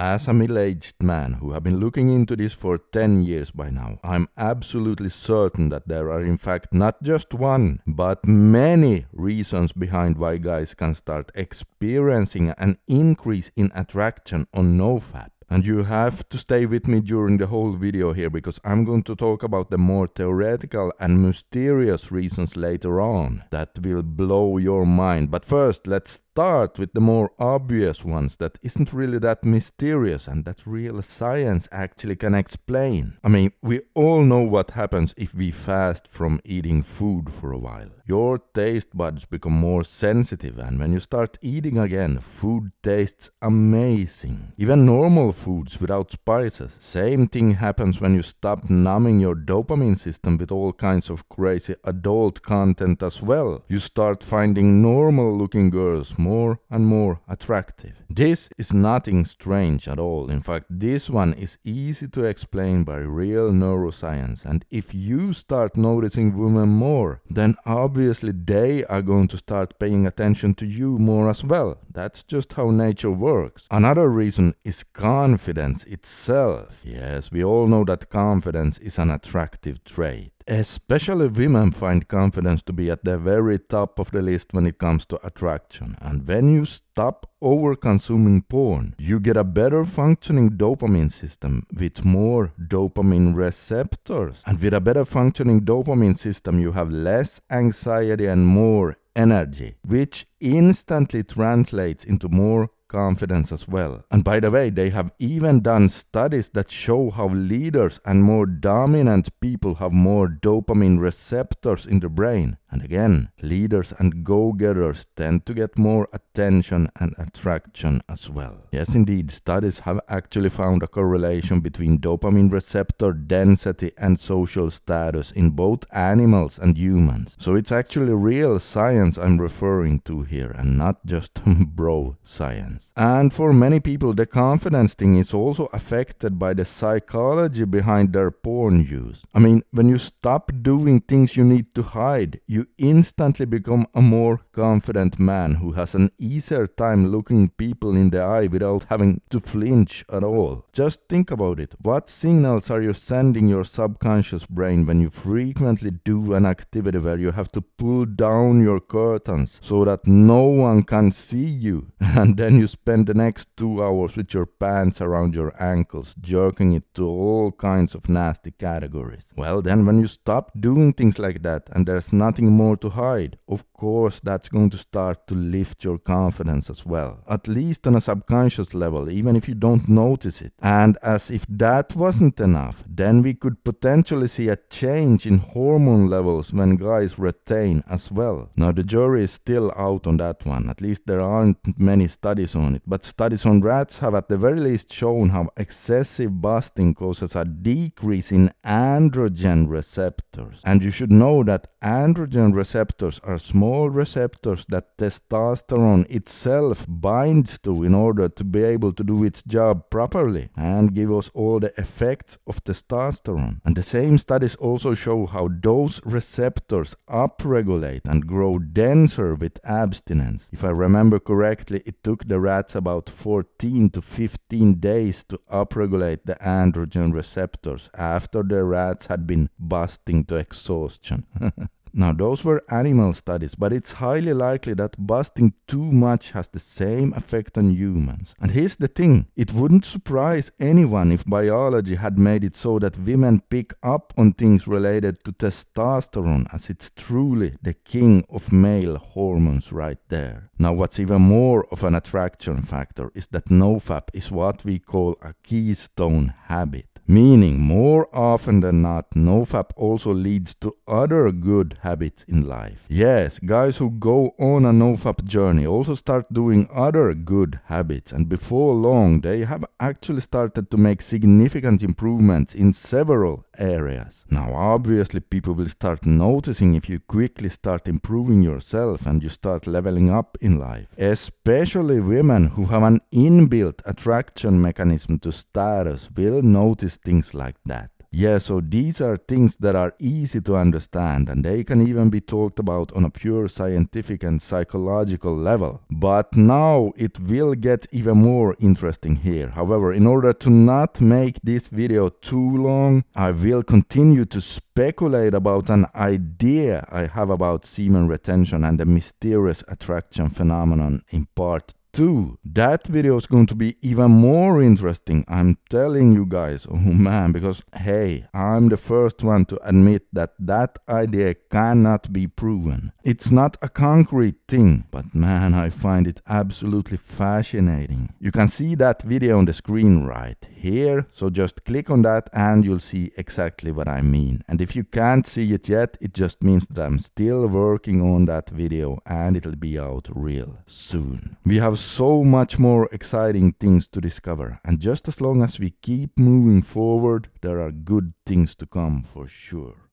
As a middle-aged man who have been looking into this for 10 years by now, I'm absolutely certain that there are in fact not just one, but many reasons behind why guys can start experiencing an increase in attraction on NoFap. And you have to stay with me during the whole video here because I'm going to talk about the more theoretical and mysterious reasons later on that will blow your mind. But first, let's start with the more obvious ones that isn't really that mysterious and that real science actually can explain. I mean, we all know what happens if we fast from eating food for a while. Your taste buds become more sensitive, and when you start eating again, food tastes amazing. Even normal foods without spices. Same thing happens when you stop numbing your dopamine system with all kinds of crazy adult content as well. You start finding normal looking girls more and more attractive. This is nothing strange at all. In fact, this one is easy to explain by real neuroscience, and if you start noticing women more, then obviously they are going to start paying attention to you more as well. That's just how nature works. Another reason is confidence itself. Yes, we all know that confidence is an attractive trait. Especially women find confidence to be at the very top of the list when it comes to attraction. And when you stop over-consuming porn, you get a better functioning dopamine system with more dopamine receptors. And with a better functioning dopamine system, you have less anxiety and more energy, which instantly translates into more confidence as well. And by the way, they have even done studies that show how leaders and more dominant people have more dopamine receptors in the brain. And again, leaders and go-getters tend to get more attention and attraction as well. Yes, indeed, studies have actually found a correlation between dopamine receptor density and social status in both animals and humans. So it's actually real science I'm referring to here and not just bro science. And for many people, the confidence thing is also affected by the psychology behind their porn use. I mean, when you stop doing things you need to hide, you instantly become a more confident man who has an easier time looking people in the eye without having to flinch at all. Just think about it. What signals are you sending your subconscious brain when you frequently do an activity where you have to pull down your curtains so that no one can see you, and then you spend the next 2 hours with your pants around your ankles, jerking it to all kinds of nasty categories? Well, then when you stop doing things like that and there's nothing more to hide, of course that's going to start to lift your confidence as well, at least on a subconscious level, even if you don't notice it. And as if that wasn't enough, then we could potentially see a change in hormone levels when guys retain as well. Now the jury is still out on that one, at least there aren't many studies on it, but studies on rats have at the very least shown how excessive busting causes a decrease in androgen receptors. And you should know that androgen receptors are small receptors that testosterone itself binds to in order to be able to do its job properly and give us all the effects of testosterone. And the same studies also show how those receptors upregulate and grow denser with abstinence. If I remember correctly, it took the rats about 14 to 15 days to upregulate the androgen receptors after the rats had been busting to exhaustion. Now those were animal studies, but it's highly likely that busting too much has the same effect on humans. And here's the thing, it wouldn't surprise anyone if biology had made it so that women pick up on things related to testosterone, as it's truly the king of male hormones right there. Now what's even more of an attraction factor is that NoFap is what we call a keystone habit. Meaning, more often than not, NoFap also leads to other good habits in life. Yes, guys who go on a NoFap journey also start doing other good habits, and before long they have actually started to make significant improvements in several areas. Now obviously people will start noticing if you quickly start improving yourself and you start leveling up in life. Especially women who have an inbuilt attraction mechanism to status will notice things like that. Yeah, so these are things that are easy to understand, and they can even be talked about on a pure scientific and psychological level. But now it will get even more interesting here. However, in order to not make this video too long, I will continue to speculate about an idea I have about semen retention and the mysterious attraction phenomenon in part 2. That video is going to be even more interesting, I'm telling you guys. Oh man, because hey, I'm the first one to admit that that idea cannot be proven. It's not a concrete thing, but man, I find it absolutely fascinating. You can see that video on the screen right here, so just click on that and you'll see exactly what I mean. And if you can't see it yet, it just means that I'm still working on that video and it'll be out real soon. We have so much more exciting things to discover, and just as long as we keep moving forward, there are good things to come for sure.